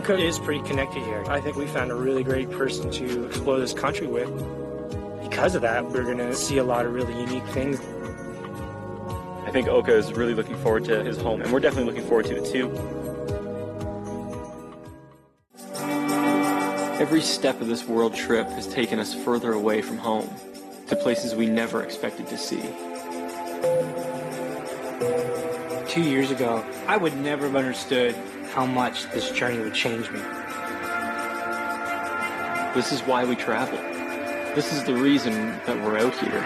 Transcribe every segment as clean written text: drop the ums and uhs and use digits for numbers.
Oka is pretty connected here. I think we found a really great person to explore this country with. Because of that, we're going to see a lot of really unique things. I think Oka is really looking forward to his home, and we're definitely looking forward to it too. Every step of this world trip has taken us further away from home, to places we never expected to see. 2 years ago, I would never have understood how much this journey would change me. This is why we travel. This is the reason that we're out here.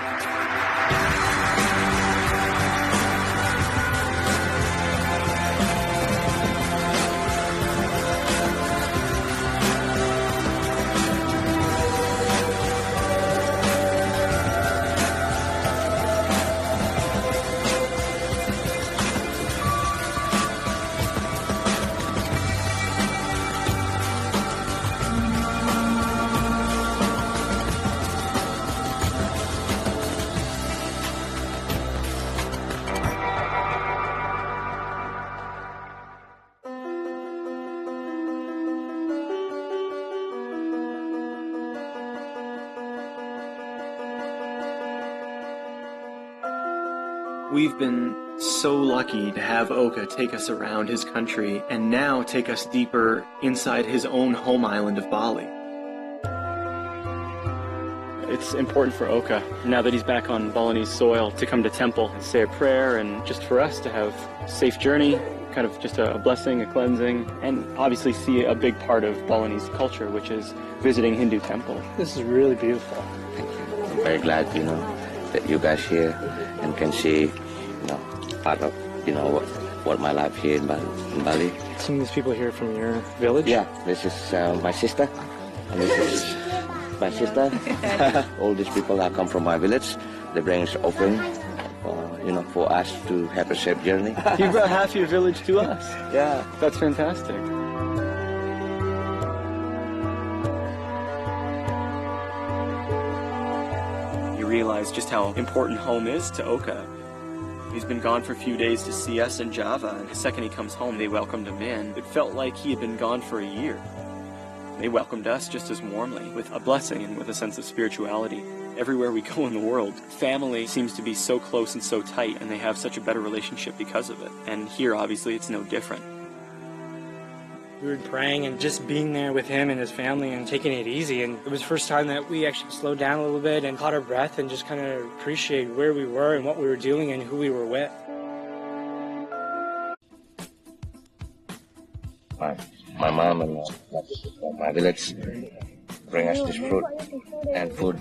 We've been so lucky to have Oka take us around his country and now take us deeper inside his own home island of Bali. It's important for Oka, now that he's back on Balinese soil, to come to temple and say a prayer, and just for us to have a safe journey, kind of just a blessing, a cleansing, and obviously see a big part of Balinese culture, which is visiting Hindu temples. This is really beautiful. Thank you. I'm very glad, that you guys here and can see, part of, what my life here in Bali. Some of these people here from your village? Yeah, this is my sister, and this is my sister. All these people that come from my village, they bring us offering, for us to have a safe journey. You brought half your village to us. Yeah. That's fantastic. You realize just how important home is to Oka. He's been gone for a few days to see us in Java, and the second he comes home, they welcomed him in. It felt like he had been gone for a year. They welcomed us just as warmly, with a blessing and with a sense of spirituality. Everywhere we go in the world, family seems to be so close and so tight, and they have such a better relationship because of it. And here, obviously, it's no different. We were praying and just being there with him and his family and taking it easy. And it was the first time that we actually slowed down a little bit and caught our breath and just kind of appreciated where we were and what we were doing and who we were with. My mom and my village bring us this fruit and food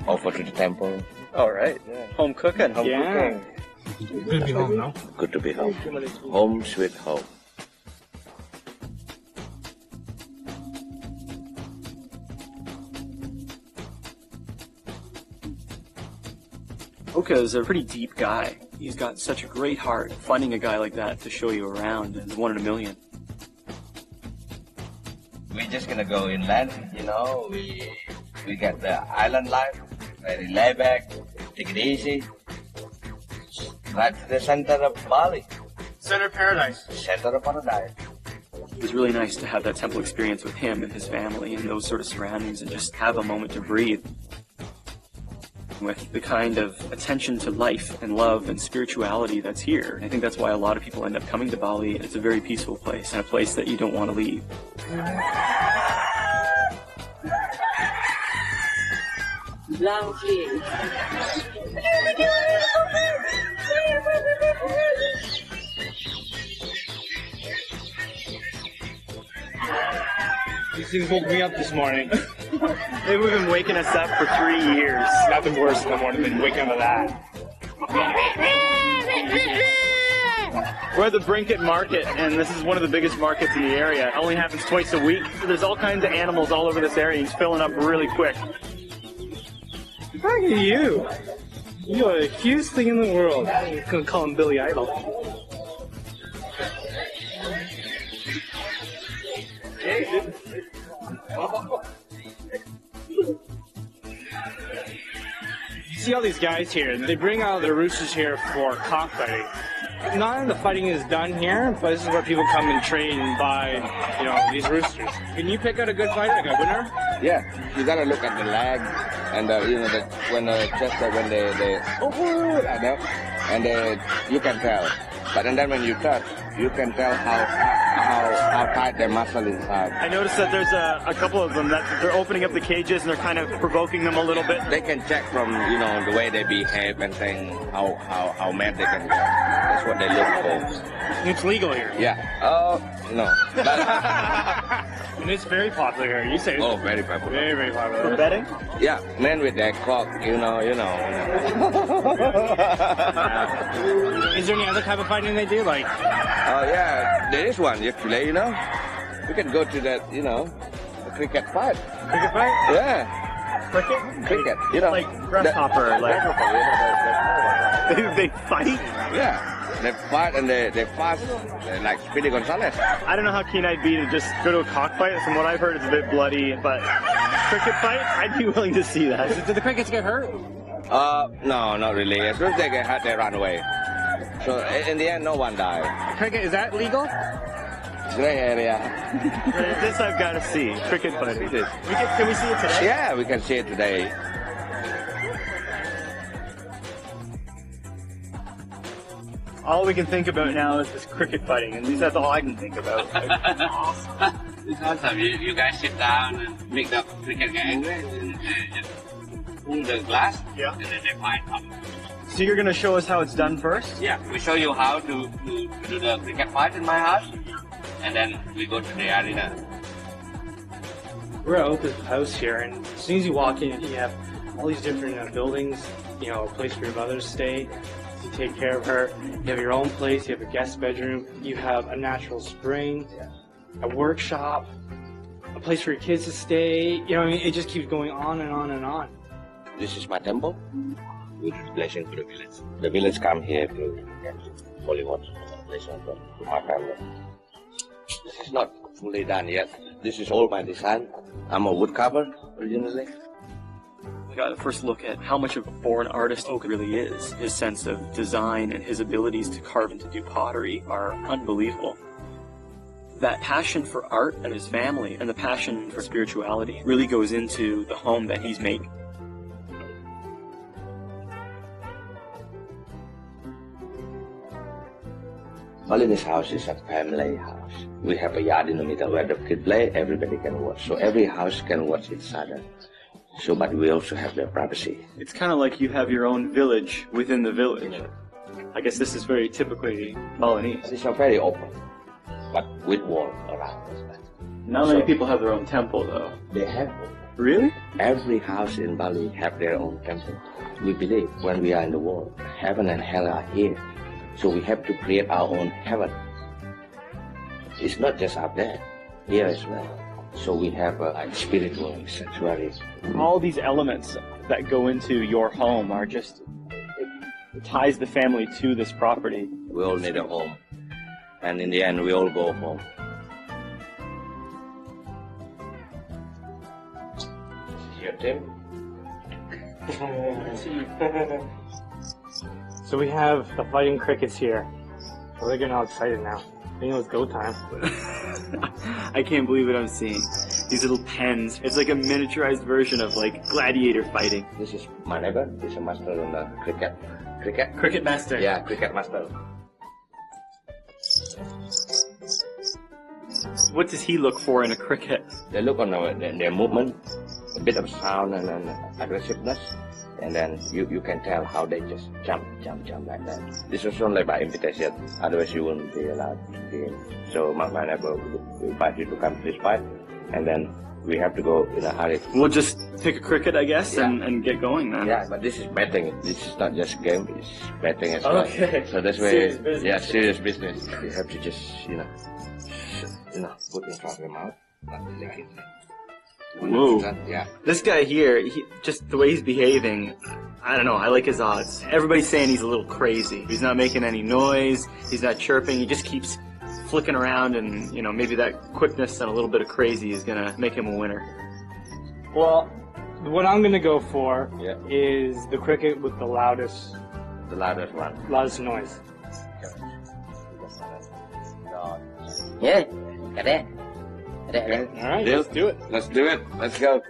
over to the temple. All right. Yeah. Home cooking. Home cooking. Good to be home, no? Good to be home. Home sweet home. Oka is a pretty deep guy. He's got such a great heart. Finding a guy like that to show you around is 1 in a million. We're just gonna go inland, we get the island life, very laid back, take it easy. Right to the center of Bali. Center of paradise. Center of paradise. It was really nice to have that temple experience with him and his family and those sort of surroundings and just have a moment to breathe. With the kind of attention to life and love and spirituality that's here. I think that's why a lot of people end up coming to Bali. It's a very peaceful place and a place that you don't want to leave. Lovely. These things woke me up this morning. They've been waking us up for 3 years. Nothing worse in the morning than waking up to that. We're at the Brinket Market, and this is one of the biggest markets in the area. It only happens twice a week. So there's all kinds of animals all over this area. He's filling up really quick. Look at you. You're the cutest thing in the world. I'm going to call him Billy Idol. You see all these guys here, they bring out their roosters here for cockfighting. None of the fighting is done here, but this is where people come and trade and buy, these roosters. Can you pick out a good fight, like a winner? Yeah, you gotta look at the leg and when the chest when they like that, and you can tell. But then when you touch, you can tell how tight their muscle inside. I noticed that there's a couple of them that they're opening up the cages and they're kind of provoking them a little bit. They can check from the way they behave and saying how mad they can get. That's what they look for. It's legal here. Yeah. No. And it's very popular here. You say Oh, very popular. Very, very popular. For betting? Yeah, men with their clock, Is there any other type of fighting they do? Like, Oh yeah, there is one actually. We can go to that, a cricket fight. cricket fight? Yeah, cricket. Like grasshopper, they fight? Yeah. They fight and they fast. They're like Speedy Gonzalez. I don't know how keen I'd be to just go to a cockfight. From what I've heard, it's a bit bloody, but cricket fight, I'd be willing to see that. Did the crickets get hurt? No, not really. As soon as they get hurt, they run away. So in the end, no one died. Cricket, is that legal? Gray area. This I've got to see. Cricket fight. Can we see it today? Yeah, we can see it today. All we can think about now is this cricket fighting, and at least that's all I can think about. It's awesome. You guys sit down and make the cricket get angry, and just pull the glass, Yeah. and then they fight up. So you're going to show us how it's done first? Yeah, we show you how to do the cricket fight in my house, and then we go to the arena. We're at Oka's house here, and as soon as you walk in, you have all these different buildings, a place for your mother to stay, to take care of her. You have your own place, you have a guest bedroom, you have a natural spring, a workshop, a place for your kids to stay. It just keeps going on and on and on. This is my temple. With blessing to the village. The village come here to get holy water, blessing to my family. This is not fully done yet. This is all my design. I'm a woodcarver originally. We got a first look at how much of a born artist Oka really is. His sense of design and his abilities to carve and to do pottery are unbelievable. That passion for art and his family and the passion for spirituality really goes into the home that he's making. Balinese house is a family house. We have a yard in the middle where the kids play, everybody can watch. So every house can watch each other. So, but we also have their privacy. It's kind of like you have your own village within the village. I guess this is very typically Balinese. These are very open, but with wall around. Not many people have their own temple, though. They have. Really? Every house in Bali have their own temple. We believe when we are in the world, heaven and hell are here. So we have to create our own heaven. It's not just up there, here as well. So we have spiritual sanctuary. All these elements that go into your home are just, it ties the family to this property. We all need a home. And in the end, we all go home. This is your team. So we have the fighting crickets here. So they're getting all excited now. It's go time. I can't believe what I'm seeing. These little pens. It's like a miniaturized version of like gladiator fighting. This is my neighbor. He's a master in the cricket. Cricket? Cricket master. Yeah, cricket master. What does he look for in a cricket? They look on their movement, a bit of sound and aggressiveness. And then you can tell how they just jump like that. This was only by invitation, otherwise you wouldn't be allowed to be in. So my neighbor will invite you to come to this fight, and then we have to go in a hurry. We'll just pick a cricket, I guess, Yeah. and get going then. Yeah, but this is betting. This is not just game, it's betting as well. Okay. So that's why, Serious business. yeah, serious business. You have to just, put in front of your mouth. Whoa. Yeah. This guy here, just the way he's behaving, I don't know, I like his odds. Everybody's saying he's a little crazy. He's not making any noise, he's not chirping, he just keeps flicking around, and, maybe that quickness and a little bit of crazy is going to make him a winner. Well, what I'm going to go for Yeah. is the cricket with the loudest The loudest one. noise. Yeah, got that. All right, let's do it. Let's do it. Let's go.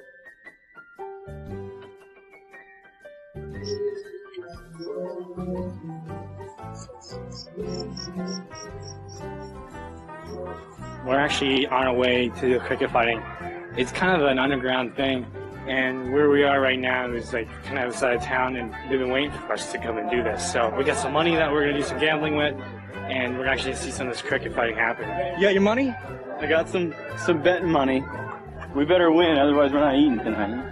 We're actually on our way to do cricket fighting. It's kind of an underground thing, and where we are right now is like kind of outside of town, and they've been waiting for us to come and do this. So we got some money that we're gonna do some gambling with, and we're actually gonna see some of this cricket fighting happen. You got your money? I got some betting money. We better win, otherwise we're not eating tonight.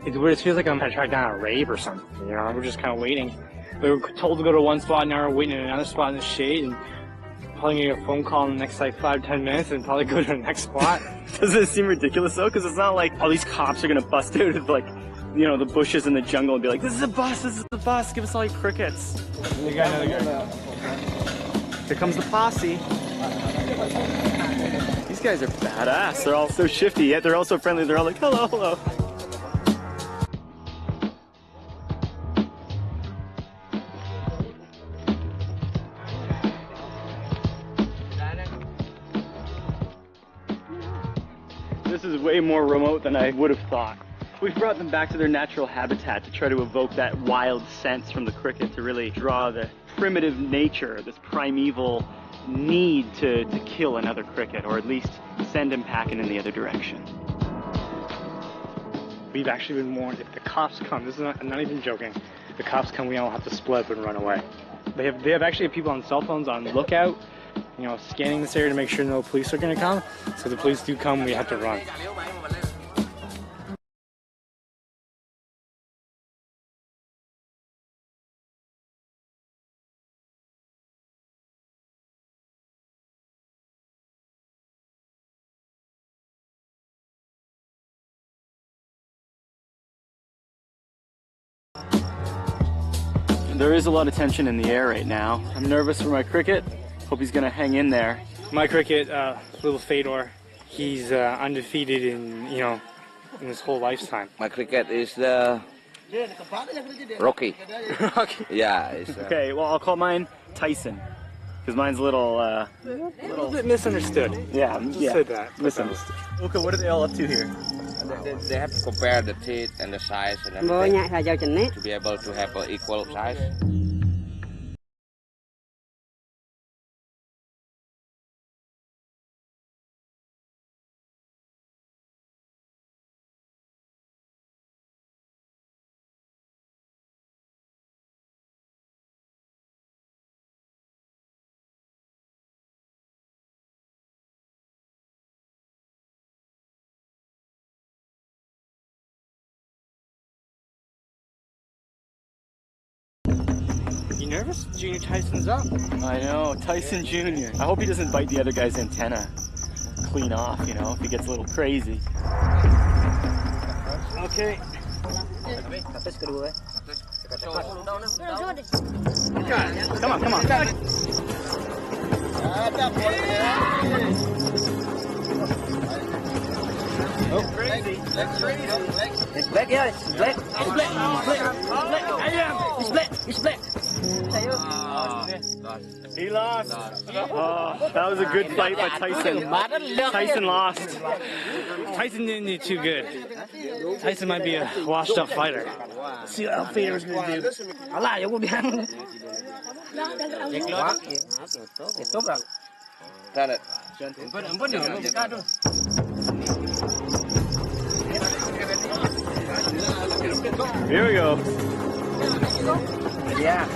It's weird. It feels like I'm trying to track down a rave or something. You know, we're just kind of waiting. We were told to go to one spot, now we're waiting in another spot in the shade, and probably gonna get a phone call in the next like 5-10 minutes, and probably go to the next spot. Doesn't it seem ridiculous though? Because it's not like all these cops are gonna bust out of like, you know, the bushes in the jungle and be like, "This is a bus. This is a bus. Give us all your crickets." You got another guy. Here comes the posse. These guys are badass. They're all so shifty, yet they're also friendly. They're all like, "Hello, hello." This is way more remote than I would have thought. We've brought them back to their natural habitat to try to evoke that wild sense from the cricket, to really draw the primitive nature, this primeval need to kill another cricket, or at least send him packing in the other direction. We've actually been warned, if the cops come, this is not, I'm not even joking, if the cops come, we all have to split up and run away. They have actually people on cell phones on lookout, you know, scanning this area to make sure no police are going to come. So if the police do come, we have to run. There is a lot of tension in the air right now. I'm nervous for my cricket. Hope he's gonna hang in there. My cricket, little Fedor, he's undefeated in, you know, in his whole lifetime. My cricket is the Rocky. Rocky. Yeah. It's, Okay, well I'll call mine Tyson, because mine's a little bit misunderstood. yeah, Just said that. misunderstood. Okay, what are they all up to here? they have to compare the teeth and the size and everything to be able to have an equal size. You nervous? Junior Tyson's up. I know, Tyson Jr. I hope he doesn't bite the other guy's antenna clean off, you know, if he gets a little crazy. Okay. Come on, come on. Oh, crazy. That's crazy. It's black, yeah, it's black. It's black. It's black. It's black. He lost. Oh, that was a good fight by Tyson. Tyson lost. Tyson didn't do too good. Tyson might be a washed up fighter. See how Fedor's gonna do. Done it. Here we go. Yeah.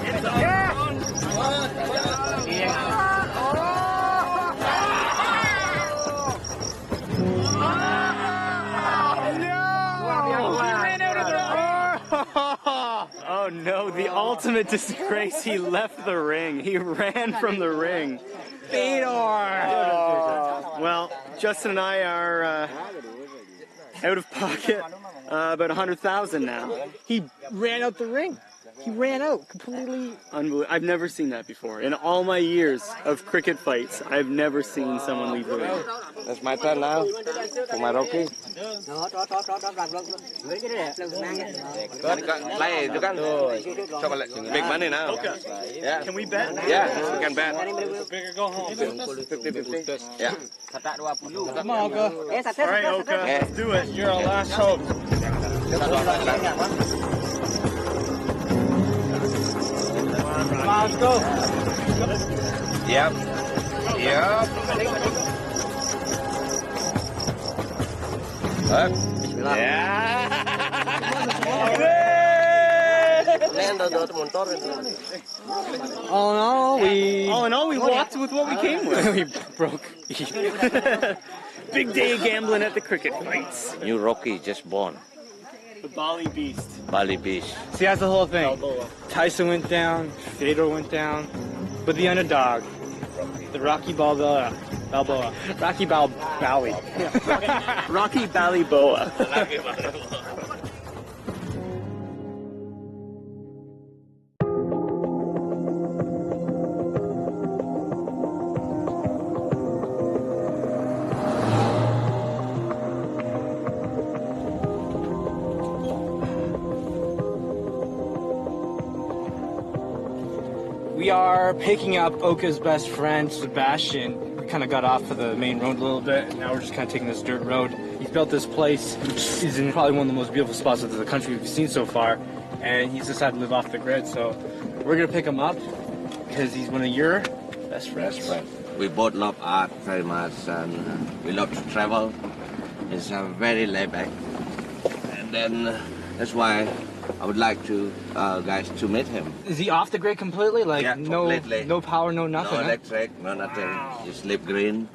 Oh no, the ultimate disgrace. He left the ring. He ran from the ring. Fedor! Well, Justin and I are out of pocket about 100,000 now. He ran out the ring. He ran out completely. Unbelievable. I've never seen that before. In all my years of cricket fights, I've never seen someone leave the ring. That's my turn now. For my Rocky. Play, you can. Big money now. Okay. Yeah. Can we bet? Yeah, we can bet. Bigger go home. 50-50. Yeah. Come on, Oka. All right, Oka, let's do it. You're our last hope. Come on, let's go. Yep. Yep. Up. All All in all, we walked with what we came with. we broke even. Big day of gambling at the cricket fights. New Rocky just born. The Bali Beast. Bali Beach. See, that's the whole thing. Tyson went down, Fedor went down, but the underdog, the Rocky Balboa. Rocky Balboa. Rocky Balboa. We are picking up Oka's best friend, Sebastian. We kind of got off of the main road a little bit, and now we're just kind of taking this dirt road. He's built this place, which is in probably one of the most beautiful spots of the country we've seen so far, and he's decided to live off the grid, so we're going to pick him up because he's one of your best friends. We both love art very much, and we love to travel. It's very laid back, and then that's why I would like to guys to meet him. Is he off the grid completely? Like Yeah, completely. no power, no nothing? No huh? electric, no nothing. Just live green.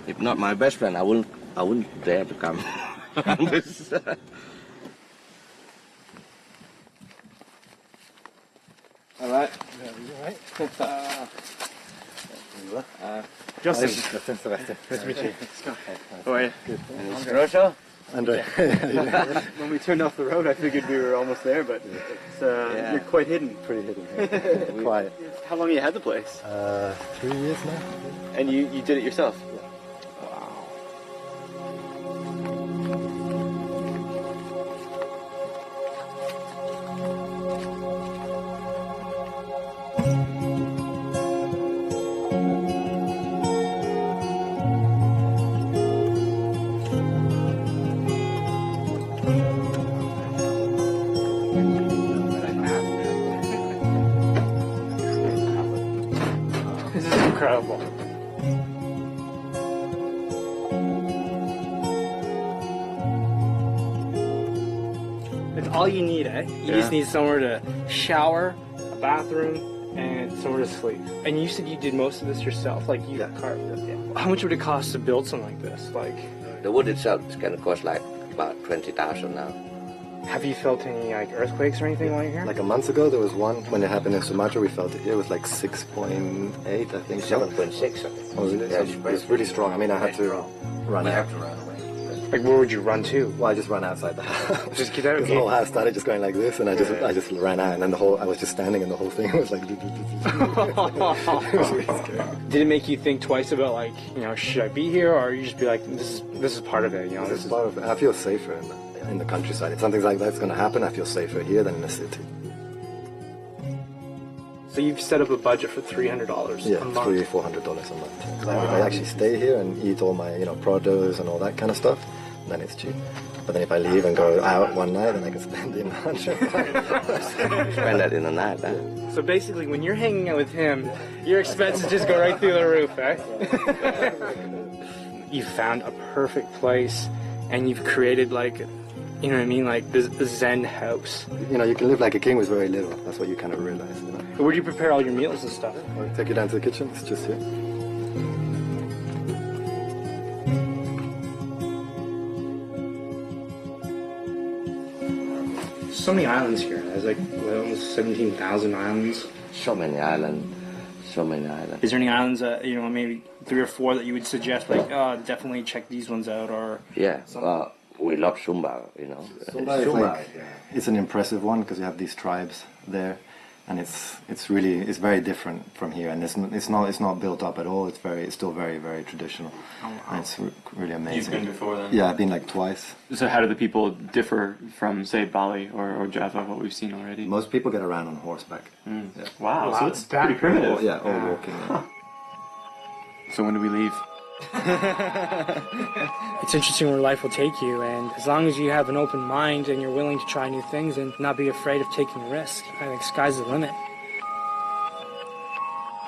If not my best friend, I wouldn't dare to come. All right. Justin. Sebastian. Nice to meet you. How are you? And Rosso? Andre. When we turned off the road, I figured we were almost there, but it's, you're quite hidden. Pretty hidden. Quiet. How long have you had the place? 3 years now. And you did it yourself? This is incredible. It's all you need, eh? You just need somewhere to shower, a bathroom, and somewhere to sleep. And you said you did most of this yourself, like you carved it. Yeah. How much would it cost to build something like this? Like, The wood itself is going to cost like about 20,000 now. have you felt any like earthquakes or anything while you're here? Like a month ago, there was one. When it happened in Sumatra, we felt it here. It was like 6.8, I think. 7.6, I think. Oh, it was really strong. I mean, I had to run out. to run away. Like, where would you run to? Well, I just ran outside the house. Just get out. Because the whole house started just going like this, and I just ran out, and then I was just standing, and the whole thing was like. It was really scary. Did it make you think twice about like, should I be here, or you just be like, this is part of it, This this is is part of it. I feel safer in the countryside. If something like that's going to happen, I feel safer here than in the city. So you've set up a budget for $300 Yeah, a month. $300-400 a month. If I actually stay here and eat all my, produce and all that kind of stuff, then it's cheap. But then if I leave and go out one night, then I can spend in Spend that in a night, huh? So basically, when you're hanging out with him, your expenses just go right through the roof, eh? You found a perfect place, and you've created like, you know what I mean, like the Zen house. You can live like a king with very little. That's what you kind of realize. Where do you prepare all your meals and stuff? I'll take you down to the kitchen. It's just here. So many islands here. There's like almost 17,000 islands. So many islands. So many islands. Is there any islands that, maybe 3 or 4 that you would suggest, like, oh, definitely check these ones out, or... Yeah, well, we love Sumba, Sumba is it's an impressive one because you have these tribes there. and it's very different from here, and it's not built up at all. It's still very, very traditional. Oh, wow. And it's really amazing. You've been before then? Yeah, I've been like twice. So how do the people differ from, say, Bali or Java, what we've seen already? Most people get around on horseback. Mm. Yeah. Wow, so it's pretty primitive. Yeah, all walking. Yeah. So when do we leave? It's interesting where life will take you, and as long as you have an open mind and you're willing to try new things and not be afraid of taking a risk, I think sky's the limit.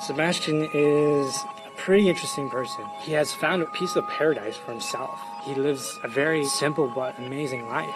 Sebastian is a pretty interesting person. He has found a piece of paradise for himself. He lives a very simple but amazing life.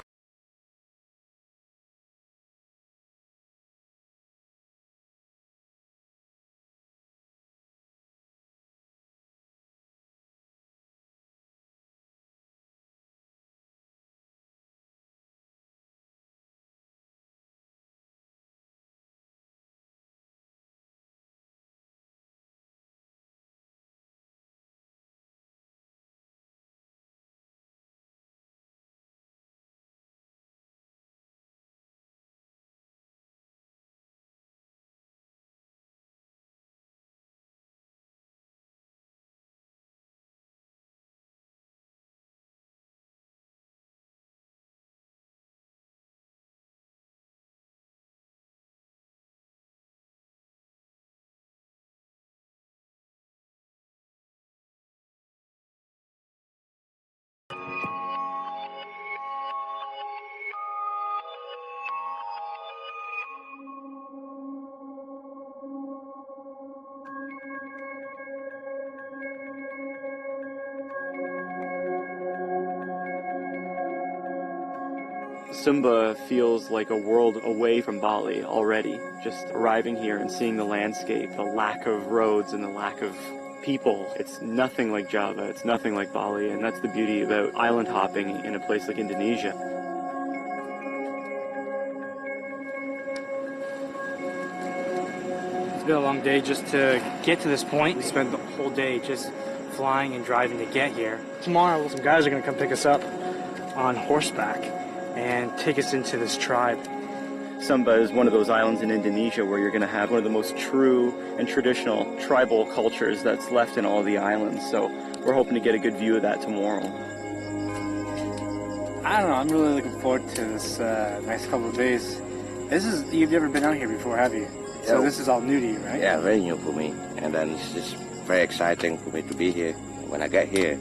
Sumba feels like a world away from Bali already. Just arriving here and seeing the landscape, the lack of roads and the lack of people. It's nothing like Java, it's nothing like Bali, and that's the beauty about island hopping in a place like Indonesia. It's been a long day just to get to this point. We spent the whole day just flying and driving to get here. Tomorrow, some guys are going to come pick us up on horseback and take us into this tribe. Sumba is one of those islands in Indonesia where you're going to have one of the most true and traditional tribal cultures that's left in all the islands. So we're hoping to get a good view of that tomorrow. I don't know, I'm really looking forward to this next couple of days. You've never been out here before, have you? So this is all new to you, right? Yeah, very new for me. And then it's just very exciting for me to be here. When I get here,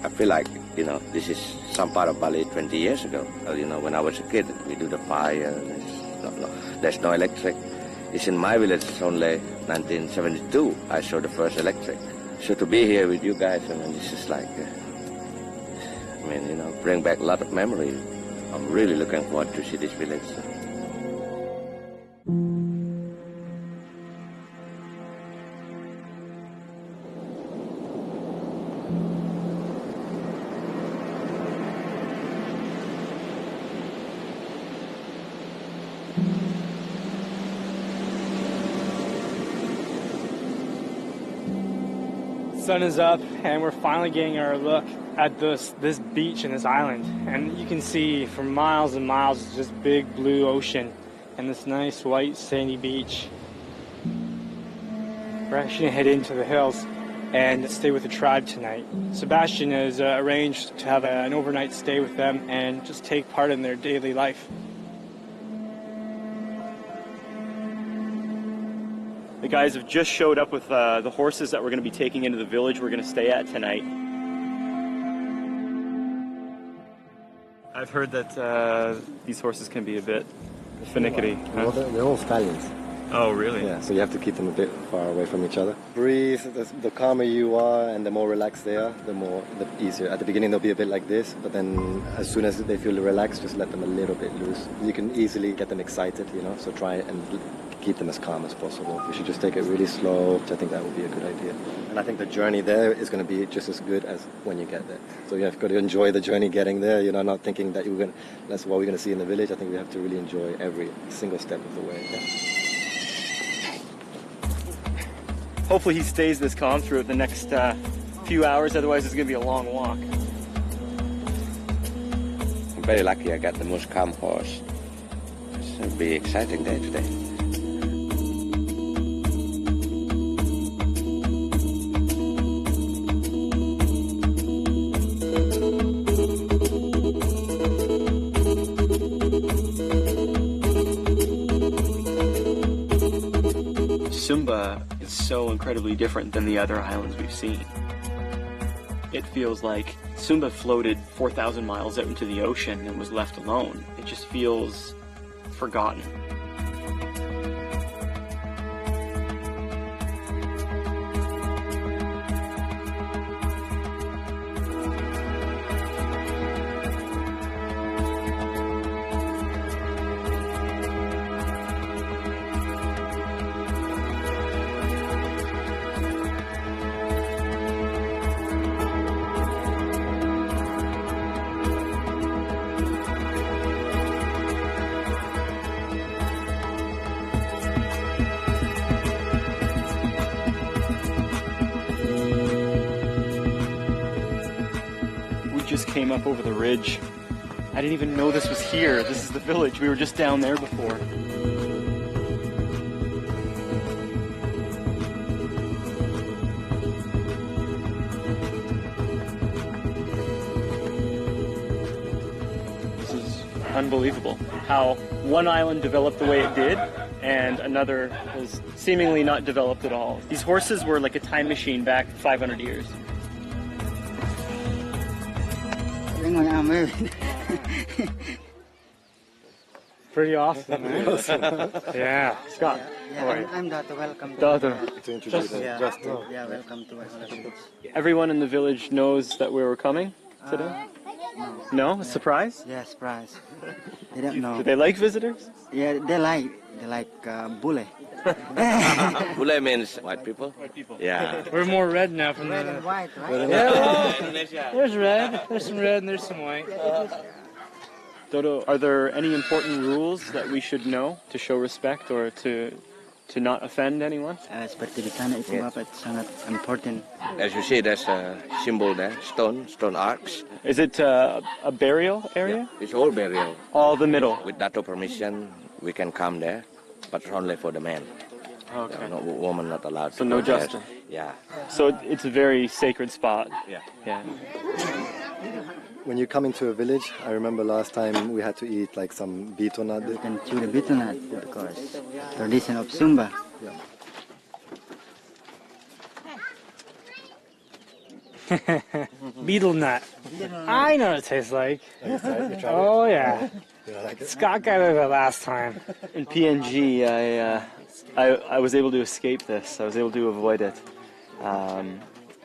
I feel like, this is some part of Bali 20 years ago. When I was a kid, we do the fire. There's no electric. It's in my village, it's only 1972 I saw the first electric. So to be here with you guys, this is like, bring back a lot of memories. I'm really looking forward to see this village. Sun is up and we're finally getting our look at this beach and this island, and you can see for miles and miles it's just big blue ocean and this nice white sandy beach. We're actually gonna head into the hills and stay with the tribe tonight. Sebastian has arranged to have an overnight stay with them and just take part in their daily life. The guys have just showed up with the horses that we're going to be taking into the village we're going to stay at tonight. I've heard that these horses can be a bit finicky. Well, they're all stallions. Oh, really? Yeah, so you have to keep them a bit far away from each other. Breathe, the calmer you are and the more relaxed they are, the easier. At the beginning they'll be a bit like this, but then as soon as they feel relaxed, just let them a little bit loose. You can easily get them excited, so try and keep them as calm as possible. We should just take it really slow, which I think that would be a good idea. And I think the journey there is going to be just as good as when you get there. So you've got to enjoy the journey getting there, not thinking that that's what we're going to see in the village. I think we have to really enjoy every single step of the way. Yeah? Hopefully he stays this calm throughout the next few hours, otherwise it's going to be a long walk. I'm very lucky I got the most calm horse. It's going to be an exciting day today. Sumba is so incredibly different than the other islands we've seen. It feels like Sumba floated 4,000 miles out into the ocean and was left alone. It just feels forgotten. Just came up over the ridge. I didn't even know this was here. This is the village. We were just down there before. This is unbelievable. How one island developed the way it did and another has seemingly not developed at all. These horses were like a time machine back 500 years. Pretty awesome, man. Yeah. Scott. Yeah, I'm Dada. Welcome. Dada. To introduce it. Yeah, Justin. yeah, welcome to my village. Everyone in the village knows that we were coming today? No? A surprise? Yeah, surprise. They don't know. Do they like visitors? Yeah, they like bule. Bule means white people. White people. Yeah. We're more red now from Red and the... white, right? Yeah, well, there's red. There's some red and there's some white. Dodo, are there any important rules that we should know to show respect or to not offend anyone? Seperti di sana itu Bapak sangat important. As you see, there's a symbol there, stone arcs. Is it a burial area? It's all burial. All the middle. With Dato permission, we can come there, but only for the men. Okay. No woman not allowed. So to no go there. Justin. Yeah. So it's a very sacred spot. Yeah. Yeah. When you come into a village, I remember last time we had to eat like some beetle nut. You can chew the betel nut because tradition of Sumba. Beetle nut. I know what it tastes like. Oh, yeah. Scott got it the last time. In PNG, I was able to escape this. I was able to avoid it.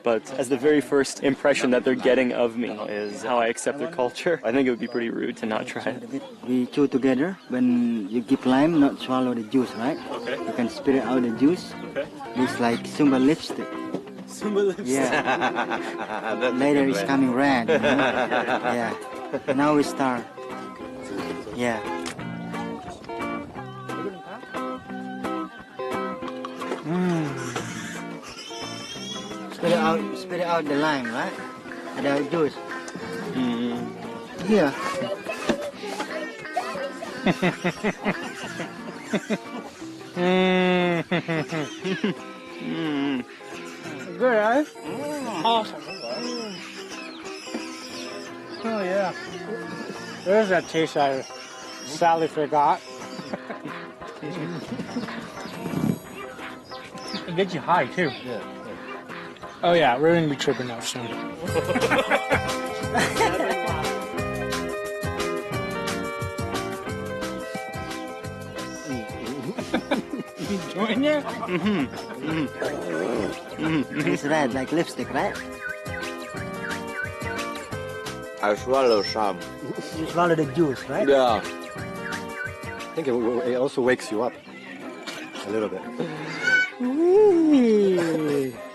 But as the very first impression that they're getting of me is how I accept their culture, I think it would be pretty rude to not try it. We chew together. When you give lime, not swallow the juice, right? Okay. You can spit out the juice. Okay. It's like Sumba lipstick. Sumba lipstick. Yeah. Later it's coming red. You know? Yeah. Now we start. Yeah. Spit out the lime, right? The juice. Yeah. Good, right? Awesome. Oh, yeah. There's that taste I sadly forgot. It gets you high, too. Yeah. Oh, yeah, we're going to be tripping out soon. You enjoying it? It's red like lipstick, right? I swallow some. You swallow the juice, right? Yeah. I think it also wakes you up a little bit.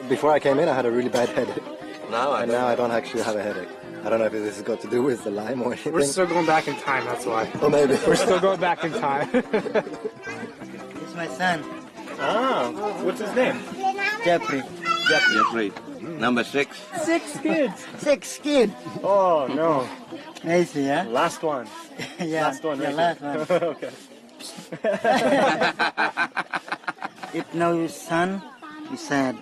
Before I came in, I had a really bad headache. Now And now I don't actually have a headache. I don't know if this has got to do with the lime or anything. We're still going back in time, that's why. Or maybe. We're still going back in time. It's my son, Ah, what's his name? Jeffrey. Jeffrey. Number 6. 6 kids. 6 kids. Oh, no. Crazy, yeah? Last one. Yeah, Last one, yeah, right last here. one. Okay. If no son, you sad.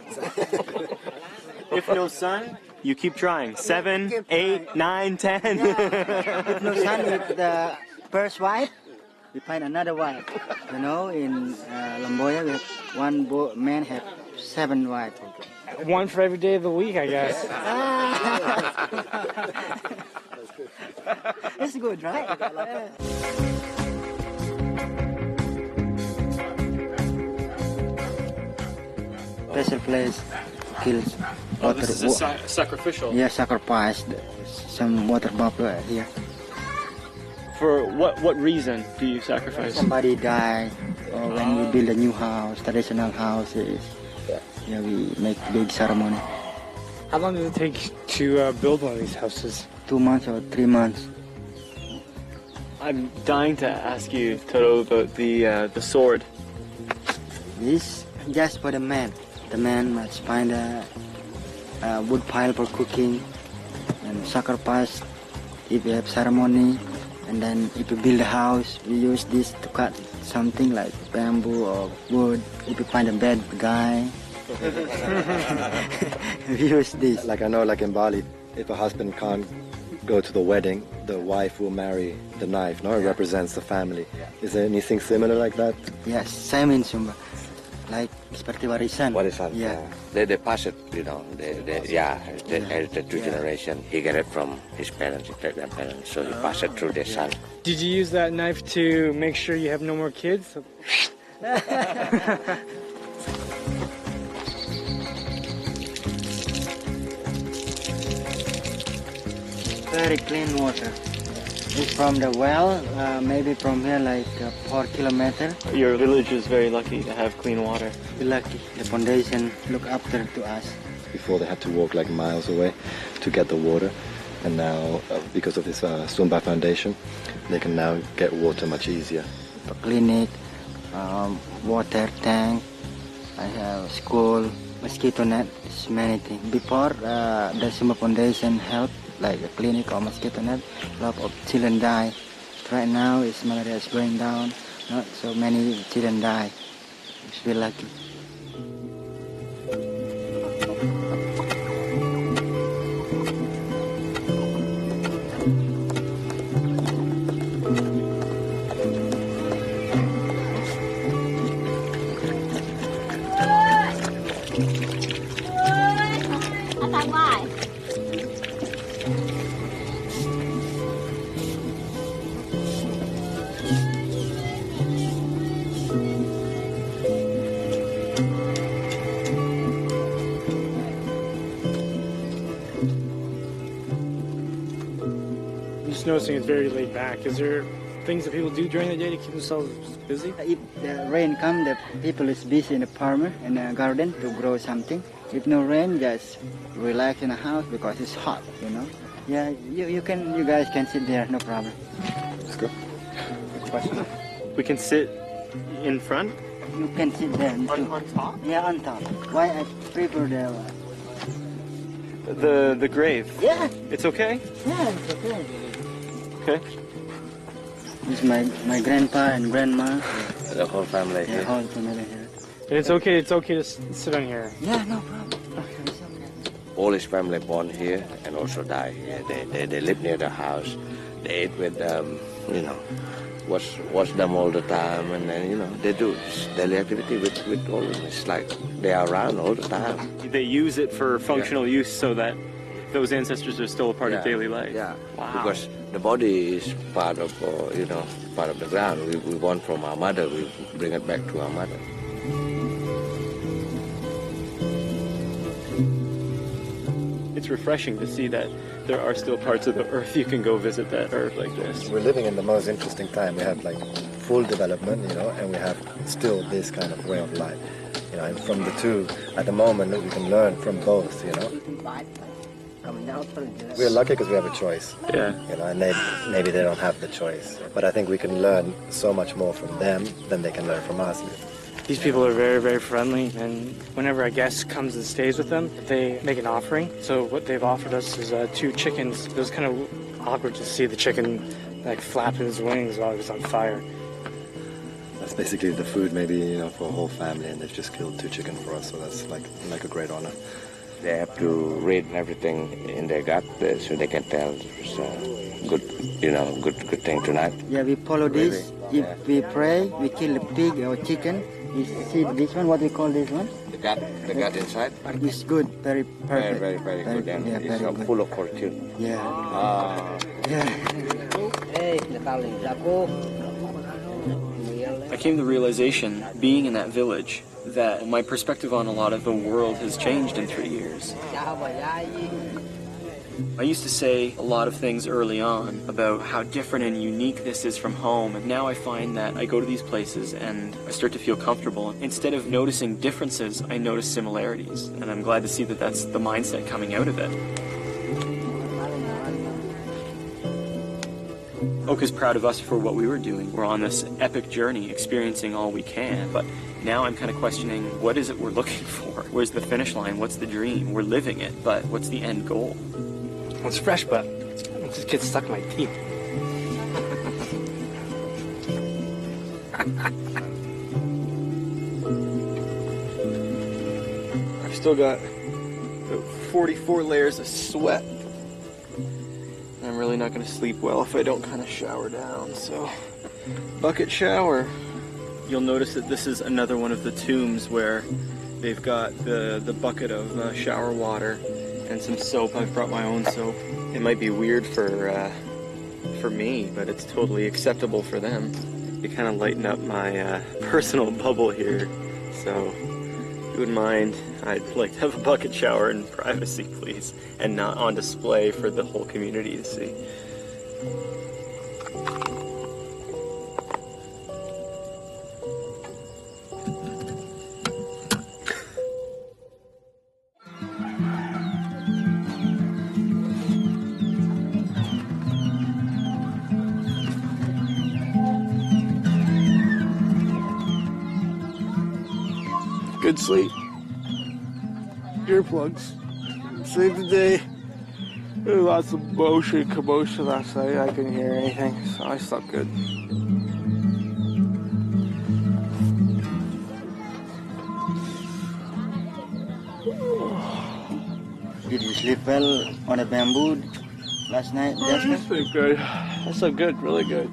If no son, you keep trying. 7, 8, 9, 10. If no son, if the first wife, we find another wife. You know, in Lamboya, we have one man have 7 wives. One for every day of the week, I guess. That's good, right? Special place, kills water. This is a sacrificial. Yeah, sacrifice some water bubble here. For what reason do you sacrifice? Somebody die, or when we build a new house, traditional houses. Yeah, we make big ceremony. How long does it take to build one of these houses? 2 months or 3 months. I'm dying to ask you, Toro, about the sword. This just for the man. The man must find a wood pile for cooking and sacrifice if we have ceremony. And then if we build a house, we use this to cut something like bamboo or wood. If we find a bad guy, we use this. Like I know, like in Bali, if a husband can't go to the wedding, the wife will marry the knife. No, it represents the family. Is there anything similar like that? Yes, same in Sumba. Like seperti warisan. Warisan. Yeah. They pass it, you know. They inherit 2 generations. He get it from his parents, his great-grandparents, so he pass it through their son. Did you use that knife to make sure you have no more kids? Very clean water. It's from the well, maybe from here like 4 kilometers. Your village is very lucky to have clean water. We're lucky. The foundation look after to us. Before they had to walk like miles away to get the water, and now because of this Sumba Foundation, they can now get water much easier. A clinic, water tank, I have school, mosquito net, it's many things. Before the Sumba Foundation help, like a clinic or mosquito net, a lot of children die. Right now, malaria is going down, not so many children die. It's very lucky. I'm just noticing it's very laid back. Is there things that people do during the day to keep themselves busy? If the rain comes, the people is busy in the farmer in the garden to grow something. If no rain, just relax in the house because it's hot, you know. Yeah, you guys can sit there, no problem. Let's go. We can sit in front? You can sit there too. On top? Yeah, on top. Why I prefer The grave? Yeah. It's okay? Yeah, it's okay. Okay. This is my grandpa and grandma. The whole family Yeah, here. whole family here. And it's okay to sit on here. Yeah, no problem. All his family born here and also die here. They live near the house. They eat with them, you know, watch them all the time, and then, you know, they do this daily activity with all of them. It's like they are around all the time. They use it for functional use so that those ancestors are still a part of daily life. Yeah. Wow. Because the body is part of, part of the ground. We want from our mother. We bring it back to our mother. It's refreshing to see that there are still parts of the earth you can go visit that earth like this. We're living in the most interesting time. We have like full development, you know, and we have still this kind of way of life, you know. And from the two, at the moment, we can learn from both, you know. We're lucky because we have a choice. Yeah. You know, and maybe they don't have the choice. But I think we can learn so much more from them than they can learn from us. These people are very, very friendly, and whenever a guest comes and stays with them, they make an offering. So what they've offered us is 2 chickens. It was kind of awkward to see the chicken like flapping his wings while he was on fire. That's basically the food, maybe, you know, for a whole family, and they've just killed 2 chickens for us. So that's like a great honor. They have to read everything in their gut so they can tell it's good, you know, good thing tonight. Yeah, we follow this. If we pray, we kill a pig or chicken. You see this one, what we call this one? The gut inside. It's good, very perfect. Very good. And yeah, it's very good. full of fortune. Yeah. Yeah. I came to the realization, being in that village, that my perspective on a lot of the world has changed in 3 years. I used to say a lot of things early on about how different and unique this is from home, and now I find that I go to these places and I start to feel comfortable. Instead of noticing differences, I notice similarities, and I'm glad to see that that's the mindset coming out of it. Oka's proud of us for what we were doing. We're on this epic journey, experiencing all we can, but now I'm kind of questioning, what is it we're looking for? Where's the finish line? What's the dream? We're living it, but what's the end goal? Well, it's fresh, but it just gets stuck in my teeth. I've still got 44 layers of sweat. I'm really not going to sleep well if I don't kind of shower down, so bucket shower. You'll notice that this is another one of the tombs where they've got the bucket of shower water and some soap. I've brought my own soap. It might be weird for me, but it's totally acceptable for them. You kind of lighten up my personal bubble here, so if you wouldn't mind, I'd like to have a bucket shower in privacy, please, and not on display for the whole community to see. Good sleep. Earplugs. Saved the day. There was lots of motion, commotion last night. I couldn't hear anything, so I slept good. Did you sleep well on a bamboo last night, Justin? I slept good. I slept good, really good.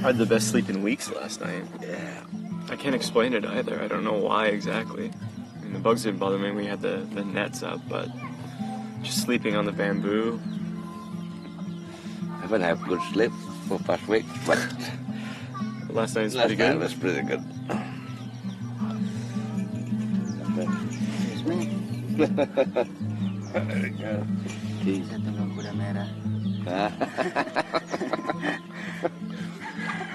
I had the best sleep in weeks last night. Yeah. I can't explain it either. I don't know why exactly. I mean, the bugs didn't bother me. We had the nets up, but just sleeping on the bamboo. I haven't had good sleep for past week, but Last night was last pretty night good. was pretty good. It's me. Very good. Sa tengah kuda merah.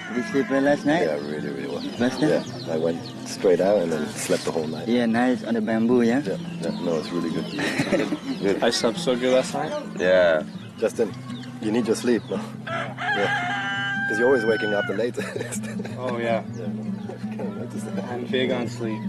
Did you sleep well last night? Yeah, really well. Justin? Yeah, I went straight out and then slept the whole night. Yeah, nice on the bamboo, yeah? Yeah, no, it's really good. Good. I slept so good last night. Yeah. Justin, you need your sleep, no? Yeah. Because you're always waking up the latest. Oh, yeah. Can't notice that. I'm big on sleep.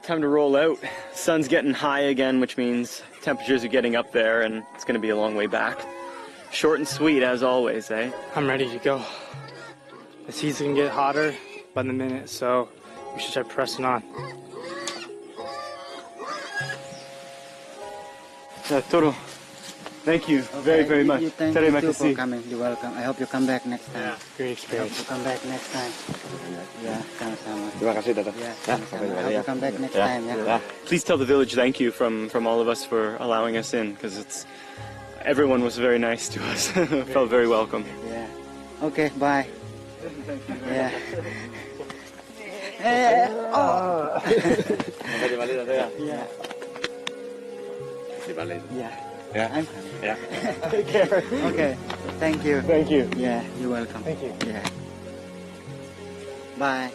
Time to roll out. Sun's getting high again, which means temperatures are getting up there, and it's going to be a long way back. Short and sweet, as always, eh? I'm ready to go. The season can get hotter by the minute, so we should start pressing on. Toro, thank you very, very much. Thank Terima you too for kasih. coming. You're welcome. I hope you come back next time. Great I hope experience. you come back next time. Yeah, sama-sama. Terima kasih, Tata. Yeah, Ya, sama-sama. sampai I jumpa hope ya. you come back next Ya, time, yeah. ya. Please tell the village thank you from all of us for allowing us in, because everyone was very nice to us. Felt very welcome. Yeah. Okay, bye. Yeah. Sampai di Bali, Tata ya. Yeah. Di Bali. Yeah. Ya. I'm coming. Ya. Take care. Okay. Thank you. Thank you. Yeah, you're welcome. Thank you. Yeah. Bye.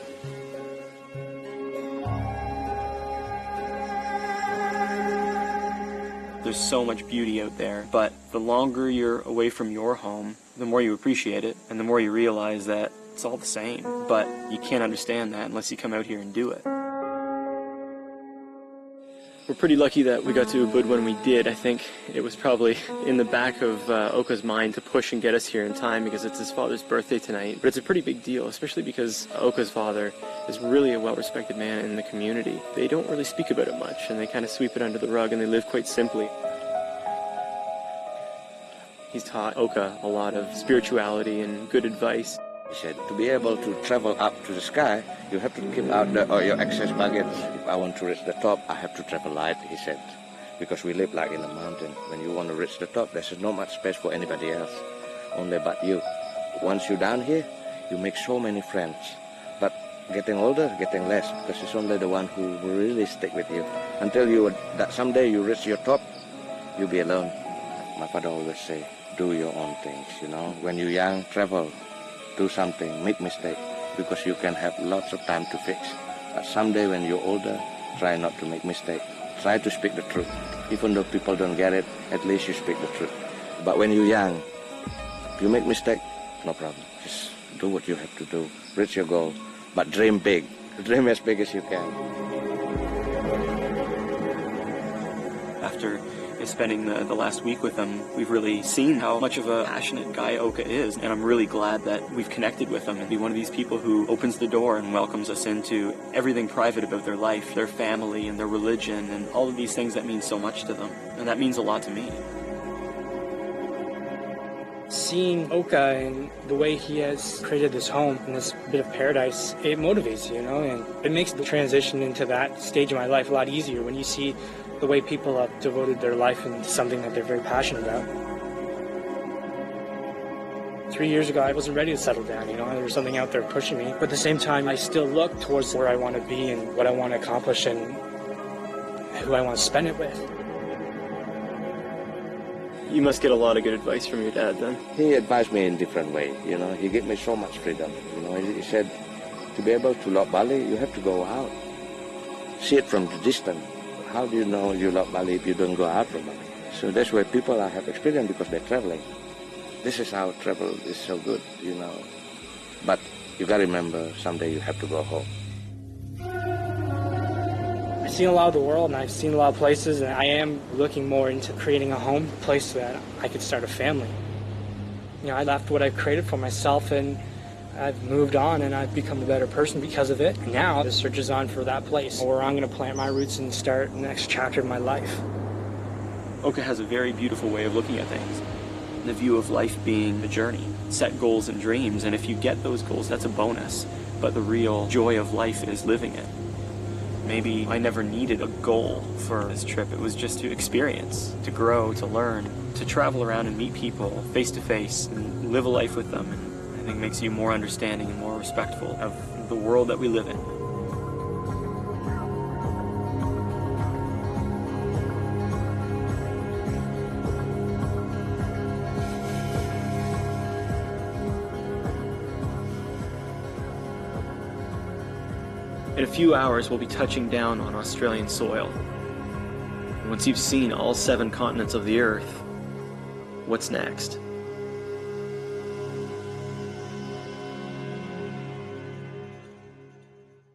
There's so much beauty out there, but the longer you're away from your home, the more you appreciate it, and the more you realize that it's all the same. But you can't understand that unless you come out here and do it. We're pretty lucky that we got to Ubud when we did. I think it was probably in the back of Oka's mind to push and get us here in time because it's his father's birthday tonight. But it's a pretty big deal, especially because Oka's father is really a well-respected man in the community. They don't really speak about it much, and they kind of sweep it under the rug, and they live quite simply. He's taught Oka a lot of spirituality and good advice. He said, to be able to travel up to the sky, you have to keep out your excess baggage. If I want to reach the top, I have to travel light, he said. Because we live like in a mountain. When you want to reach the top, there's not much space for anybody else. Only but you. Once you're down here, you make so many friends. But getting older, getting less, because it's only the one who will really stick with you. Until that someday you reach your top, you'll be alone. My father always say, do your own things, you know. When you're young, travel. Do something, make mistake, because you can have lots of time to fix. But someday when you're older, try not to make mistake. Try to speak the truth. Even though people don't get it, at least you speak the truth. But when you're young, if you make mistake, no problem. Just do what you have to do. Reach your goal. But dream big. Dream as big as you can. After spending the last week with him, we've really seen how much of a passionate guy Oka is, and I'm really glad that we've connected with him and be one of these people who opens the door and welcomes us into everything private about their life, their family, and their religion, and all of these things that mean so much to them, and that means a lot to me. Seeing Oka and the way he has created this home and this bit of paradise, it motivates you, you know, and it makes the transition into that stage of my life a lot easier when you see the way people have devoted their life into something that they're very passionate about. 3 years ago, I wasn't ready to settle down, you know, there was something out there pushing me. But at the same time, I still look towards where I want to be and what I want to accomplish and who I want to spend it with. You must get a lot of good advice from your dad, then. He advised me in different ways, you know. He gave me so much freedom, you know. He said, to be able to love Bali, you have to go out. See it from the distance. How do you know you love Bali if you don't go out from Bali? So that's why people have experience because they're traveling. This is how travel is so good, you know. But you got to remember, someday you have to go home. I've seen a lot of the world and I've seen a lot of places, and I am looking more into creating a home, a place that I could start a family. You know, I left what I've created for myself and I've moved on and I've become a better person because of it. Now the search is on for that place where I'm going to plant my roots and start the next chapter of my life. Oka has a very beautiful way of looking at things. The view of life being a journey. Set goals and dreams, and if you get those goals, that's a bonus. But the real joy of life is living it. Maybe I never needed a goal for this trip. It was just to experience, to grow, to learn, to travel around and meet people face to face and live a life with them. And I think makes you more understanding and more respectful of the world that we live in. In a few hours, we'll be touching down on Australian soil. Once you've seen all 7 continents of the Earth, what's next?